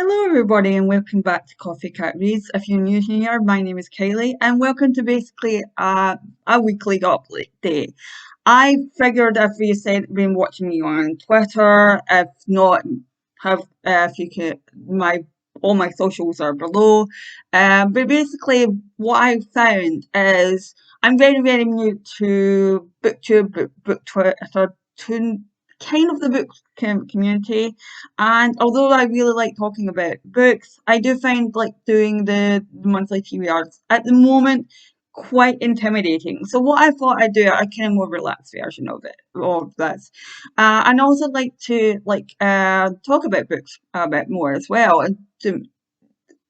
Hello, everybody, and welcome back to Coffee Cat Reads. If you're new here, my name is Kaylee, and welcome to basically a weekly update. I figured if you said been watching me on Twitter, if not, have if you could my all my socials are below. But basically, what I found is I'm very new to BookTube, book Twitter, to kind of the book community. And although I really like talking about books, I do find like doing the monthly TBRs at the moment quite intimidating. So what I thought I'd do a kind of more relaxed version of this. And also like to talk about books a bit more as well. And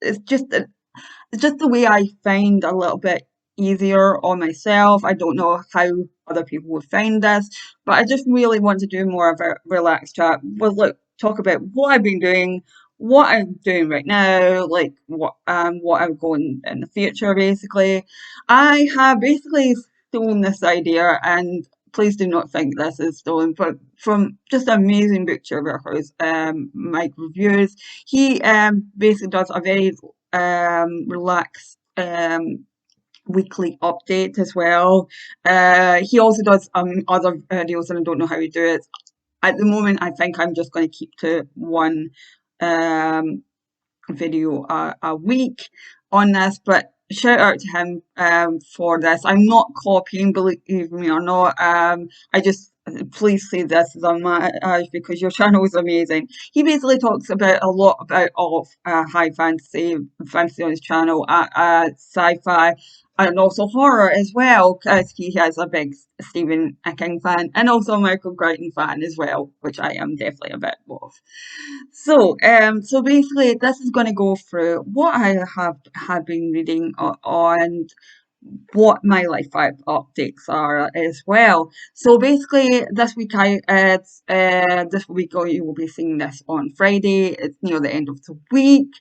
it's just it's just the way I find a little bit easier on myself. I don't know how other people would find this, but I just really want to do more of a relaxed chat. Well, look, talk about what I've been doing, what I'm doing right now, like what I'm going in the future. Basically, I have basically stolen this idea, and please do not think this is stolen, but from just amazing booktuber who's Mike Reviews. He basically does a very relaxed weekly update as well. He also does other videos, and I don't know how he do it. At the moment, I think I'm just going to keep to one um, video a week on this, but shout out to him for this. I'm not copying, believe me or not. I just please say this is on my because your channel is amazing. He basically talks about a lot about all of high fantasy on his channel, sci-fi, and also horror as well, because he has a big Stephen King fan and also a Michael Crichton fan as well, which I am definitely a bit of. So basically, this is going to go through what I have been reading on what my updates are as well. So basically, this week you will be seeing this on Friday. It's near the end of the week.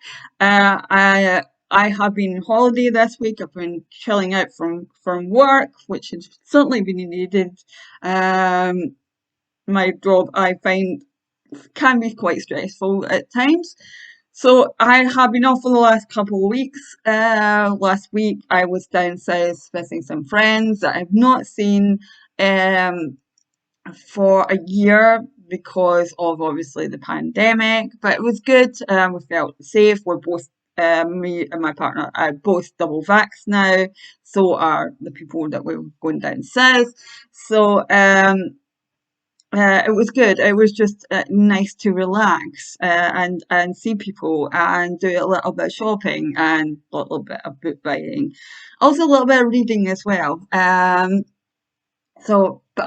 I have been on holiday this week. I've been chilling out from work, which has certainly been needed. Um, my job I find can be quite stressful at times. So I have been off for the last couple of weeks. Last week I was down south visiting some friends that I've not seen um, for a year because of obviously the pandemic. But it was good. We felt safe. We're both me and my partner are both double vax now. So are the people that were going down south. So it was good. It was just nice to relax and see people and do a little bit of shopping and a little bit of book buying, also a little bit of reading as well. But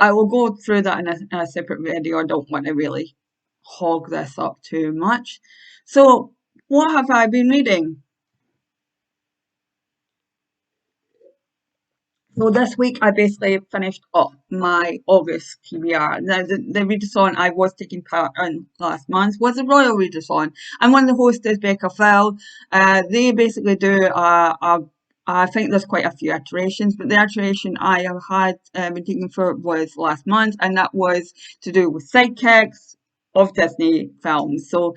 I will go through that in a separate video. I don't want to really hog this up too much. So, what have I been reading? So this week I basically finished up my August TBR. Now the readathon I was taking part in last month was a royal readathon. And one of the hosts is Becca Phil. They basically do I think there's quite a few iterations, but the iteration I have had been taking for was last month, and that was to do with sidekicks of Disney films. So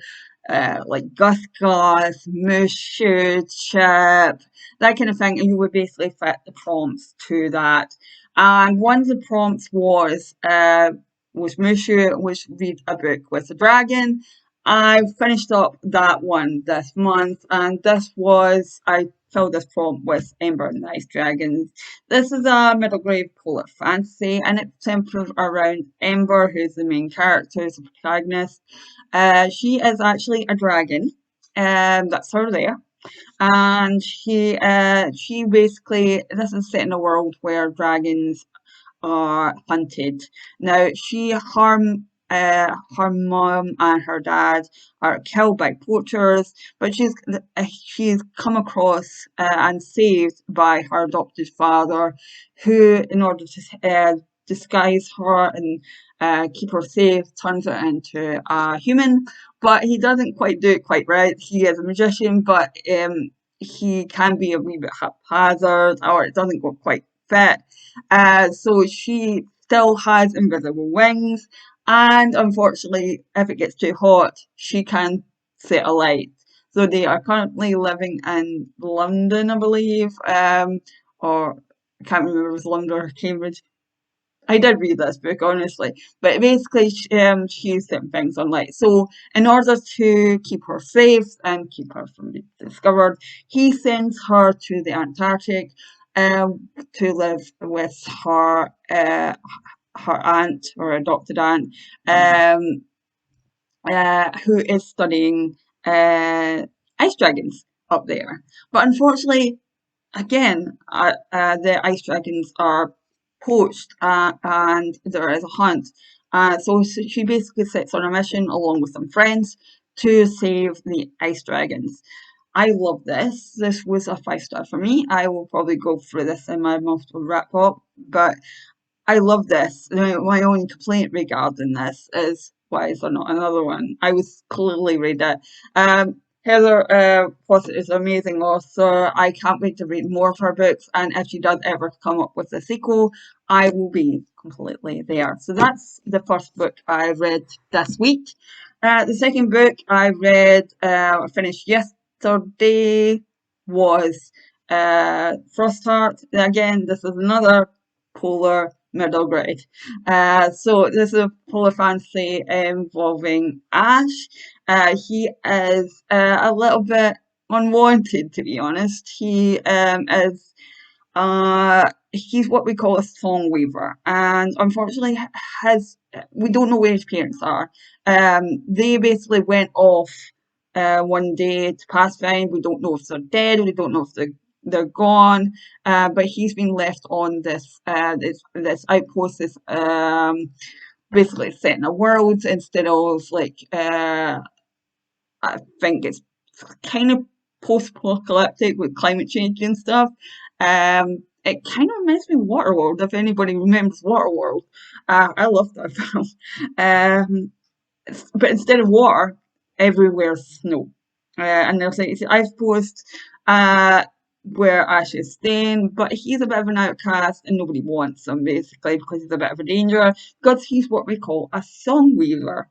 like Gus Gus, Mushu, Chip, that kind of thing, and you would basically fit the prompts to that. And one of the prompts was Mushu, which read a book with a dragon. I finished up that one this month, and I filled this prompt with Ember and the Ice Dragons. This is a middle grade polar fantasy, and it's centered around Ember, who's the main character, who's the protagonist. She is actually a dragon. That's her there. And she basically, this is set in a world where dragons are hunted. Now, her mom and her dad are killed by poachers, but she's come across and saved by her adopted father, who, in order to disguise her and keep her safe, turns her into a human. But he doesn't quite do it quite right. He is a magician, but he can be a wee bit haphazard, or it doesn't go quite fit. So she still has invisible wings, and unfortunately, if it gets too hot, she can set alight. So they are currently living in London, I believe, or I can't remember if it was London or Cambridge. I did read this book, honestly, but basically, she's setting things on light. So, in order to keep her safe and keep her from being discovered, he sends her to the Antarctic, to live with her aunt or adopted aunt, um, who is studying ice dragons up there. But unfortunately, again, the ice dragons are poached, and there is a hunt. So she basically sets on a mission along with some friends to save the ice dragons. I love this. This was a 5 star for me. I will probably go through this in my multiple wrap up, but I love this. My only complaint regarding this is why is there not another one? I was clearly read it. Heather Fawcett is an amazing author. I can't wait to read more of her books, and if she does ever come up with a sequel, I will be completely there. So that's the first book I read this week. The second book I read, finished yesterday, was Frostheart. Again, this is another polar middle grade. So this is a polar fantasy involving Ash. He is a little bit unwanted, to be honest. He's what we call a song weaver, and unfortunately, has we don't know where his parents are. They basically went off one day to Pathfind. We don't know if they're dead. We don't know if they're gone. But he's been left on this outpost. This basically set in a world instead of like I think it's kind of post-apocalyptic with climate change and stuff. It kind of reminds me of Waterworld, if anybody remembers Waterworld. I love that film. But instead of water, everywhere's snow. And there's like I've post where Ash is staying, but he's a bit of an outcast and nobody wants him basically because he's a bit of a danger because he's what we call a song weaver.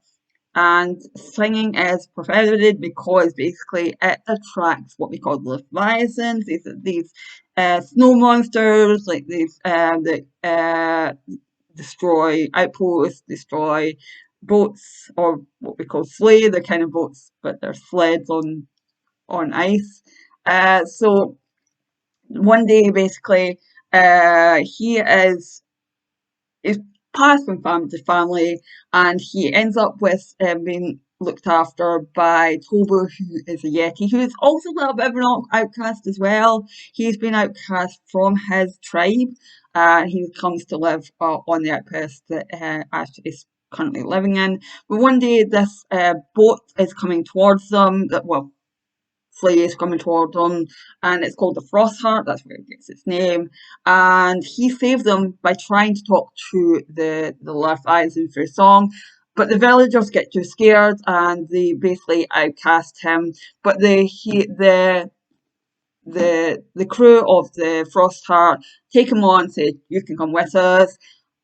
And singing is prohibited because basically it attracts what we call leviathans. These snow monsters, like these that destroy outposts, destroy boats, or what we call sleigh. They're kind of boats, but they're sleds on ice. So one day, basically, he is passed from family to family, and he ends up with being looked after by Tobo, who is a Yeti, who is also a little bit of an outcast as well. He's been outcast from his tribe. He comes to live on the outpost that Ash is currently living in. But one day, this boat is coming towards them. Well, slaves coming toward them, and it's called the Frostheart. That's where it gets its name. And he saved them by trying to talk to the Leviathan through song. But the villagers get too scared and they basically outcast him. But the crew of the Frostheart take him on, say, "You can come with us."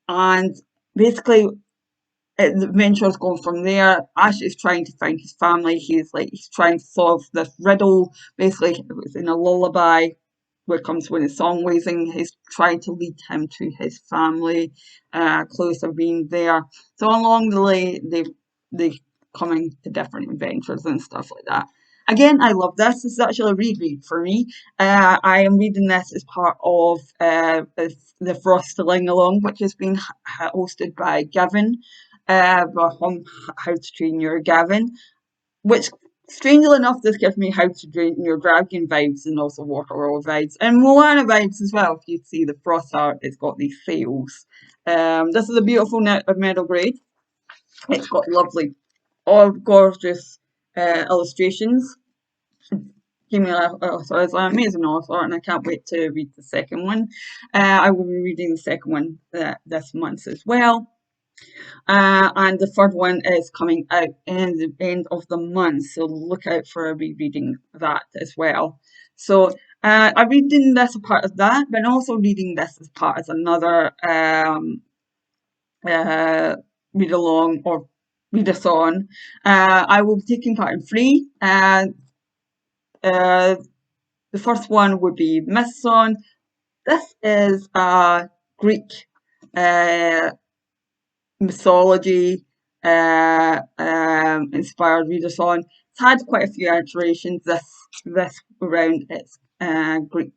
And basically the adventure's going from there. Ash is trying to find his family. He's trying to solve this riddle. Basically, it was in a lullaby where it comes when the song raising. He's trying to lead him to his family, close to being there. So along the way, they coming to different adventures and stuff like that. Again, I love this. This is actually a reread for me. I am reading this as part of the Frosteling Along, which has been hosted by Gavin, from How to Train Your Gavin, which strangely enough, this gives me How to Train Your Dragon vibes and also Waterworld vibes and Moana vibes as well. If you see the frost art, it's got these sails. This is a beautiful metal grade. It's got lovely, all gorgeous illustrations. So it's an amazing author, and I can't wait to read the second one. I will be reading the second one this month as well. And the third one is coming out in the end of the month, so look out for me reading that as well. So I'm reading this as part of that, but I'm also reading this as part of another read along or readathon. I will be taking part in 3. The first one would be Mythothon. This is a Greek mythology inspired readathon. It's had quite a few iterations this around its Greek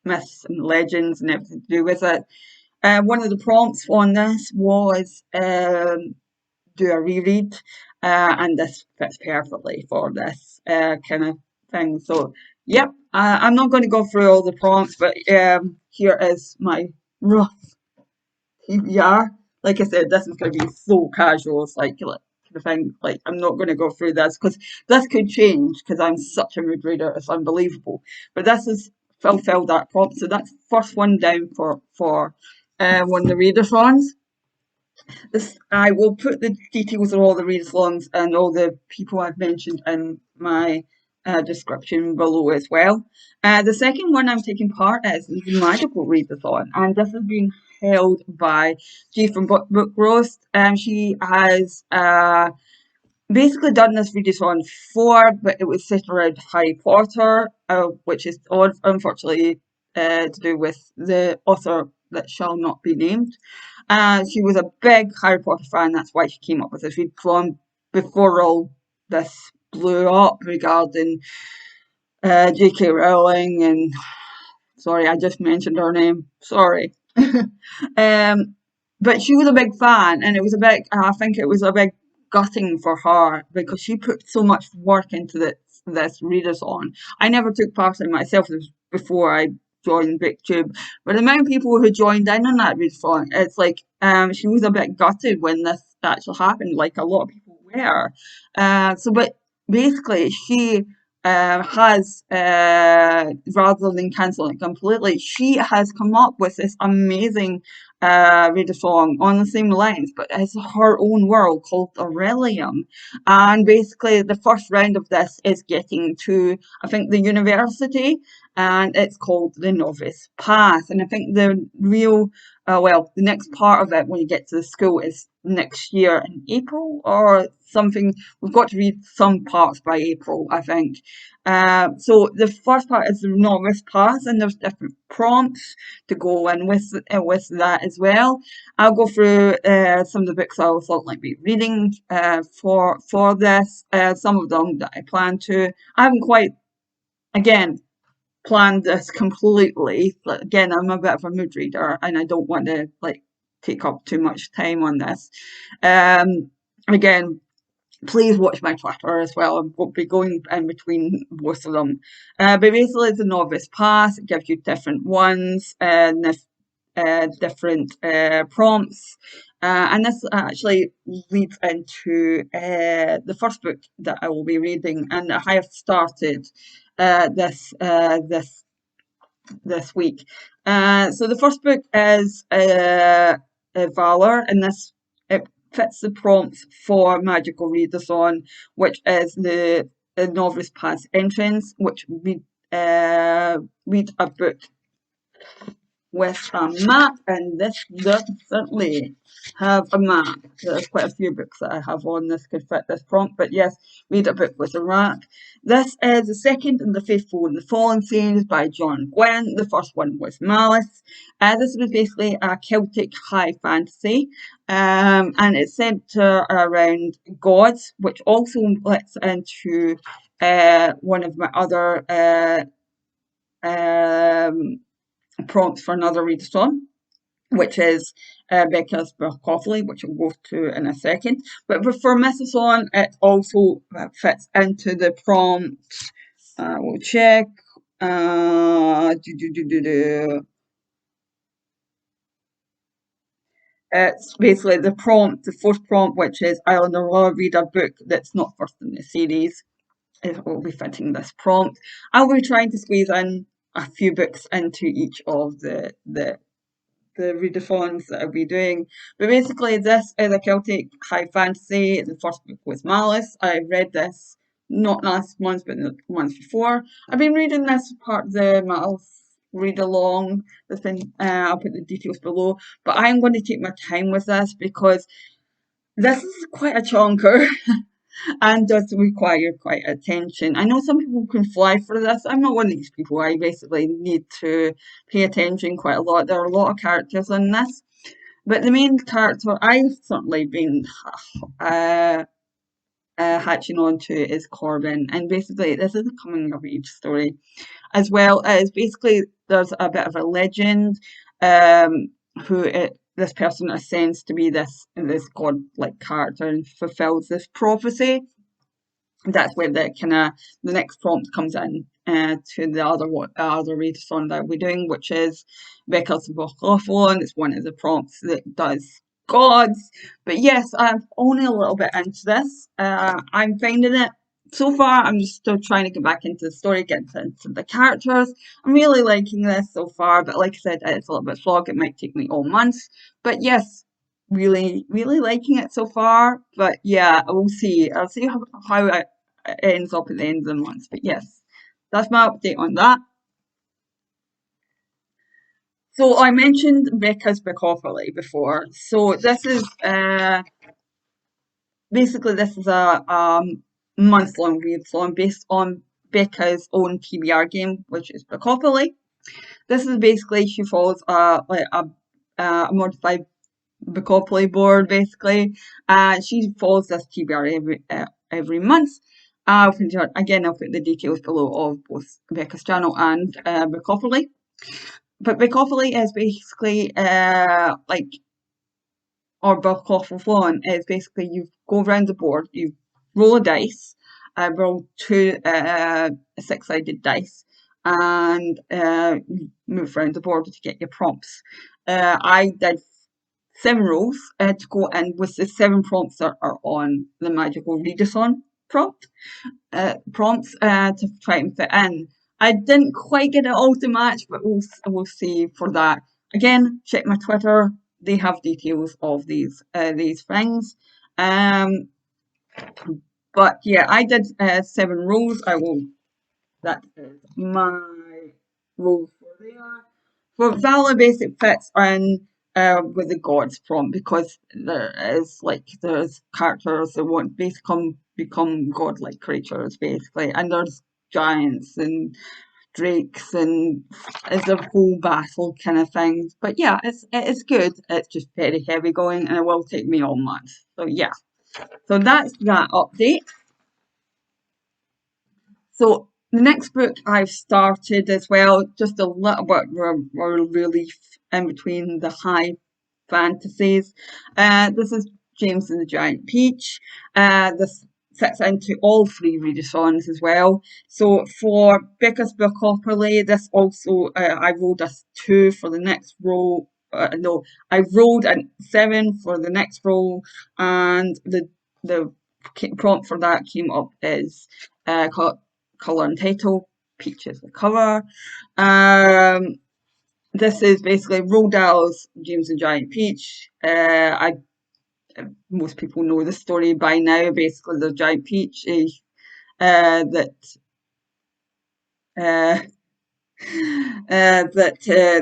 myths and legends and everything to do with it. One of the prompts on this was do a reread, and this fits perfectly for this kind of thing. So, yep, I'm not going to go through all the prompts, but here is my rough TBR. Like I said, this is going to be so casual. It's like kind of thing. Like I'm not going to go through this because this could change because I'm such a mood reader. It's unbelievable. But this is fulfilled that prompt. So that's first one down for one of the readathons. This I will put the details of all the readathons and all the people I've mentioned in my description below as well. The second one I'm taking part is the Magical Readathon, and this has been held by G from Book Roast. She has basically done this readathon before, but it was set around Harry Potter, which is unfortunately to do with the author that shall not be named. She was a big Harry Potter fan, that's why she came up with this readathon before all this blew up regarding J.K. Rowling and sorry, I just mentioned her name. Sorry. But she was a big fan, and it was a big. I think it was a big gutting for her because she put so much work into this readathon. I never took part in it myself before I joined BookTube, but the amount of people who joined in on that readathon, it's like she was a bit gutted when this actually happened. Like a lot of people were. But basically, she has, rather than cancelling it completely, she has come up with this amazing readathon on the same lines, but it's her own world called Aurelium. And basically, the first round of this is getting to, I think, the university, and it's called the Novice Path. And I think the real the next part of it when you get to the school is next year in April or something. We've got to read some parts by April, I think. So the first part is the novice path, and there's different prompts to go in with that as well. I'll go through some of the books I thought like be reading for this. Some of them that I plan to. I haven't quite again planned this completely. But again, I'm a bit of a mood reader, and I don't want to like take up too much time on this. Again, please watch my Twitter as well. I won't be going in between both of them. But basically, it's a novice path. It gives you different ones and different prompts. And this actually leads into the first book that I will be reading, and I have started this week. So the first book is Valor, and this it fits the prompts for Magical Readathon, which is the Novice Path entrance, which we read a book with a map, and this does certainly have a map. There's quite a few books that I have on this could fit this prompt, but yes, read a book with a map. This is The Second and the Faithful and the Fallen series by John Gwynne. The first one was Malice. This was basically a Celtic high fantasy, and it's centered around gods, which also lets into one of my other prompts for another readathon, which is Becca's Broccoli, which I'll go to in a second. But for Mythothon, it also fits into the prompt. We'll check. It's basically the prompt, the fourth prompt, which is I'll read a book that's not first in the series. It will be fitting this prompt. I'll be trying to squeeze in a few books into each of the readathons that I'll be doing. But basically, this is a Celtic high fantasy. The first book was Malice. I read this not last month, but the month before. I've been reading this part of the Malice read along. I'll put the details below. But I'm going to take my time with this because this is quite a chonker. and does require quite attention. I know some people can fly for this. I'm not one of these people. I basically need to pay attention quite a lot. There are a lot of characters in this, but the main character I've certainly been uh, hatching on to is Corbin, and basically this is a coming of age story, as well as basically there's a bit of a legend um, this person ascends to be this godlike character and fulfills this prophecy. That's where the next prompt comes in to the other readathon that we're doing, which is Becca's Bookoplathon. It's one of the prompts that does gods. But yes, I'm only a little bit into this. I'm finding it so far. I'm just still trying to get back into the story, get into the characters. I'm really liking this so far, but like I said, it's a little bit slog. It might take me all month. But yes, really, really liking it so far. But yeah, we'll see. I'll see how it ends up at the end of the month. But yes, that's my update on that. So I mentioned Becca's Bookopoly before. So this is basically this is a month-long readathon based on Becca's own TBR game, which is Bookopoly. This is basically she follows a modified Bookopoly board basically. She follows this TBR every month. Again, I'll put the details below of both Becca's channel and Bookopoly. But Bookopoly is basically like, or Bookoplathon is basically you go around the board, you roll a dice, roll two six-sided dice, and you move around the board to get your prompts. I did 7 rolls to go in with the 7 prompts that are on the magical readathon prompts to try and fit in. I didn't quite get it all to match, but we'll see for that. Again, check my Twitter. They have details of these things. But yeah, I did 7 rolls. That is my roll for there. For Valor basic fits in with the gods prompt because there's characters that want to become godlike creatures basically, and there's giants and drakes and it's a whole battle kind of thing. But yeah, it's good. It's just very heavy going and it will take me all month. So yeah. So that's that update. So the next book I've started as well, just a little bit of relief in between the high fantasies. This is James and the Giant Peach. This fits into all 3 readathons as well. So for Becca's Bookopoly, this also, I rolled a 2 for the next roll. No, I rolled a 7 for the next roll, and the prompt for that came up is colour and title. Peach is the cover. This is basically Roald Dahl's James and Giant Peach. Most people know the story by now. Basically, the Giant Peach is that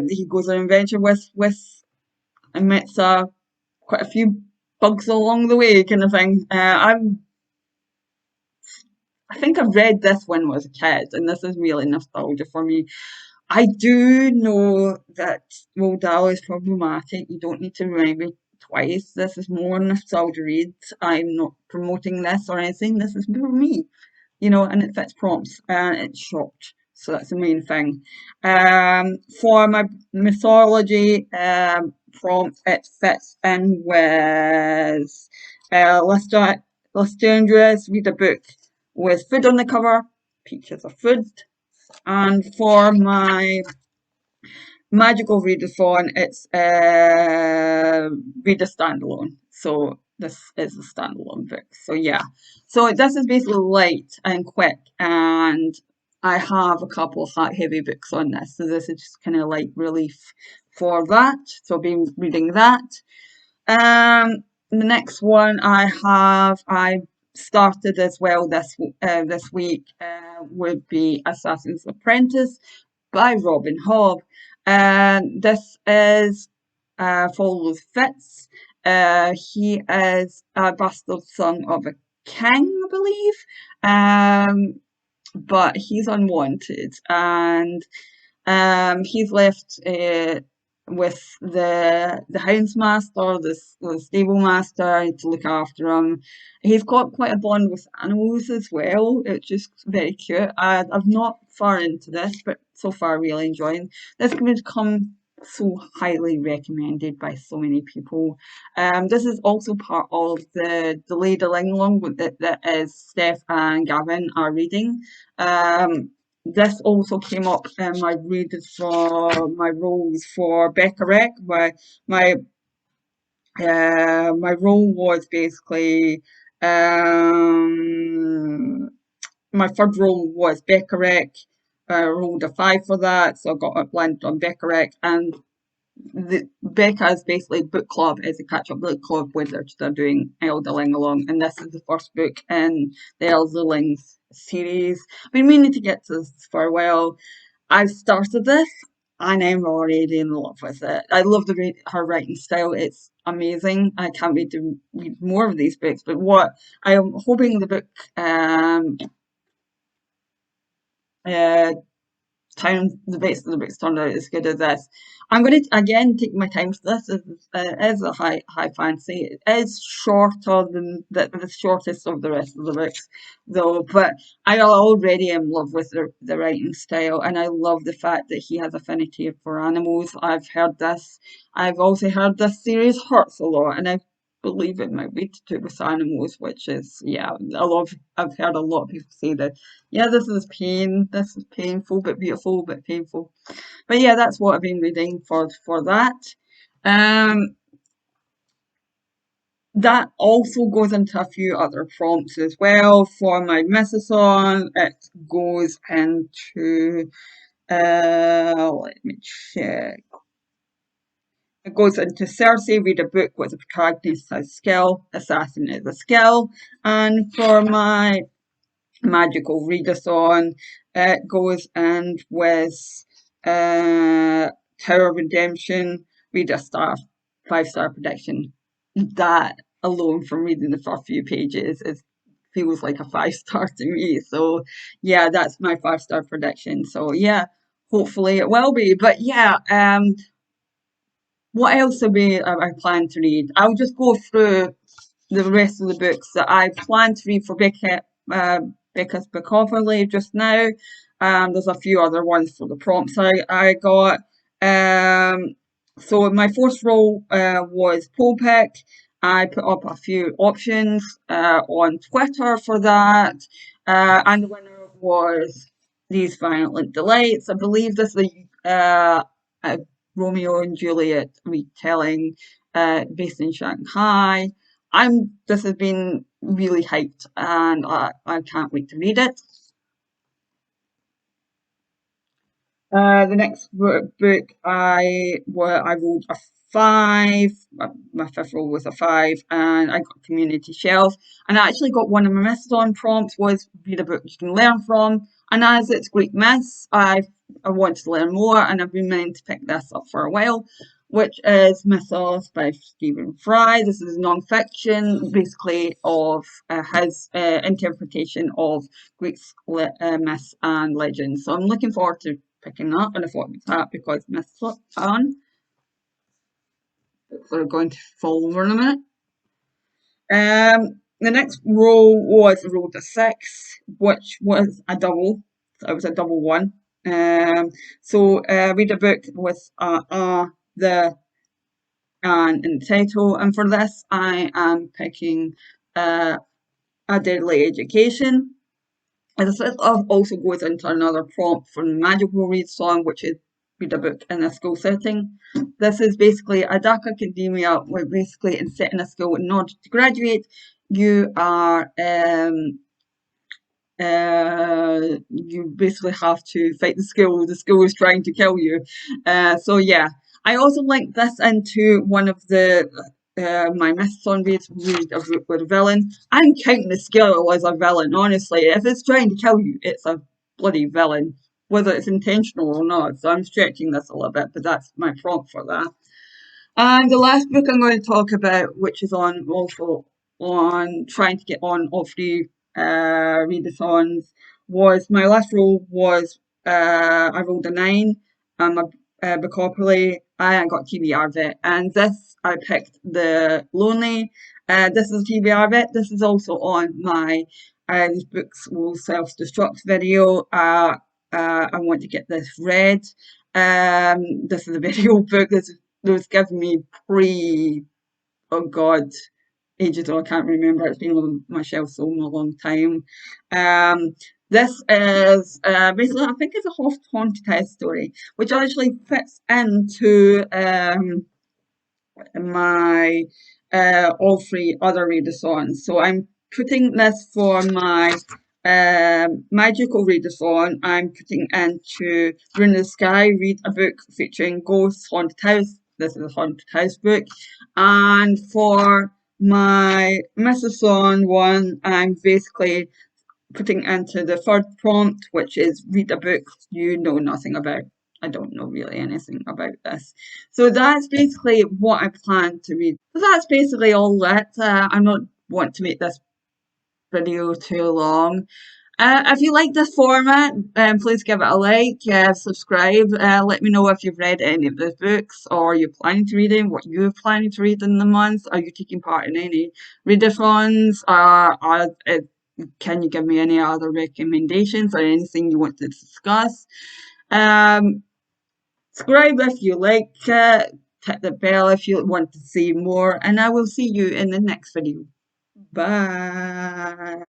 he goes on an adventure with and meets quite a few bugs along the way, kind of thing. I think I've read this when I was a kid, and this is really nostalgia for me. I do know that Roald Dahl is problematic. You don't need to remind me twice. This is more nostalgia read. I'm not promoting this or anything. This is for me, and it fits prompts and it's short. So that's the main thing. For my mythology prompt, it fits in with Lestrange's read a book with food on the cover, pictures of food. And for my magical readathon, it's read a standalone. So this is a standalone book. So yeah. So this is basically light and quick, and I have a couple of heavy books on this. So this is just kind of like relief for that. So I've been reading that. The next one I started as well this week would be Assassin's Apprentice by Robin Hobb. This is follows Fitz. He is a bastard son of a king, I believe. But he's unwanted, and he's left with the houndmaster, the stable master, to look after him. He's got quite a bond with animals as well. It's just very cute. I've not far into this, but so far really enjoying. This can become so highly recommended by so many people. This is also part of the delayed along that is Steph and Gavin are reading. This also came up in my readers for my roles for Becca My my role was basically my third role was Becca rolled a 5 for that, so I got up landed on Becca, and Becca is basically book club, is a catch-up book club where they're doing Elderling along, and this is the first book in the Elderling series. I've been meaning to get to this for a while. I've started this and I'm already in love with it. I love her writing style. It's amazing. I can't wait to read more of these books. But what I am hoping the book uh, the rest of the books turned out as good as this. I'm going to again take my time. So this is a high fantasy. It is shorter than the shortest of the rest of the books, though. But I already am in love with the writing style, and I love the fact that he has affinity for animals. I've heard this. I've also heard this series hurts a lot, and I believe it might be to do with animals, which is I've heard a lot of people say that yeah, this is pain. This is painful, but beautiful, but painful. But yeah, that's what I've been reading for that. Um, that also goes into a few other prompts as well. For my Mythothon, it goes into let me check. It goes into Cersei, read a book with a protagonist has skill, assassin is a skill. And for my magical readathon, it goes in with Tower of Redemption, read a 5-star prediction. That alone, from reading the first few pages, feels like a 5-star to me. So yeah, that's my 5-star prediction. So yeah, hopefully it will be. But yeah, what else I plan to read? I'll just go through the rest of the books that I plan to read for Becca's Bookoplathon just now. There's a few other ones for the prompts I got. So my first role was poll pick. I put up a few options on Twitter for that, and the winner was These Violent Delights. I believe this is a Romeo and Juliet retelling based in Shanghai. This has been really hyped, and I can't wait to read it. The next book I rolled a 5. My fifth roll was a 5, and I got Community Shelf. And I actually got one of my Mythothon prompts was read a book you can learn from. And as it's Greek myths, I wanted to learn more, and I've been meaning to pick this up for a while, which is Mythos by Stephen Fry. This is non-fiction, basically, of his interpretation of Greek myths and legends. So I'm looking forward to picking up, and I thought it was because Mythothon. So we're going to fall over in a minute. The next roll was roll to 6, which was a double. So it was a double 1. So read a book with the and in the title, and for this I am picking A Deadly Education. And this also goes into another prompt for the magical readathon, which is read a book in a school setting. This is basically a dark academia where basically in setting a school in order to graduate, you are you basically have to fight the school. The school is trying to kill you. So yeah, I also linked this into one of the my Mythothon read with a villain. I'm counting the skill as a villain, honestly. If it's trying to kill you, it's a bloody villain, whether it's intentional or not. So I'm stretching this a little bit, but that's my prompt for that. And the last book I'm going to talk about, which is also on trying to get on all three readathons was my last roll was I rolled a 9. I'm a Bookoplathon. I got TBR vet, and this I picked the lonely. This is TBR vet. This is also on my these books will self-destruct video. I want to get this read. This is a video book. This was given me pre, oh God, ages ago. I can't remember. It's been on my shelf so a long time. This is basically, I think it's a haunted house story, which actually fits into my all three other readathons. So I'm putting this for my magical readathon. I'm putting into Rune in the Sky, read a book featuring ghosts, haunted house. This is a haunted house book. And for my Mythothon one, I'm basically putting into the third prompt, which is read a book you know nothing about. I don't know really anything about this. So that's basically what I plan to read. So that's basically all it. I don't want to make this video too long. If you like this format, please give it a like, subscribe, let me know if you've read any of the books or you're planning to read them, what you're planning to read in the month. Are you taking part in any readathons? Can you give me any other recommendations or anything you want to discuss? Subscribe if you like it, hit the bell if you want to see more, and I will see you in the next video. Bye.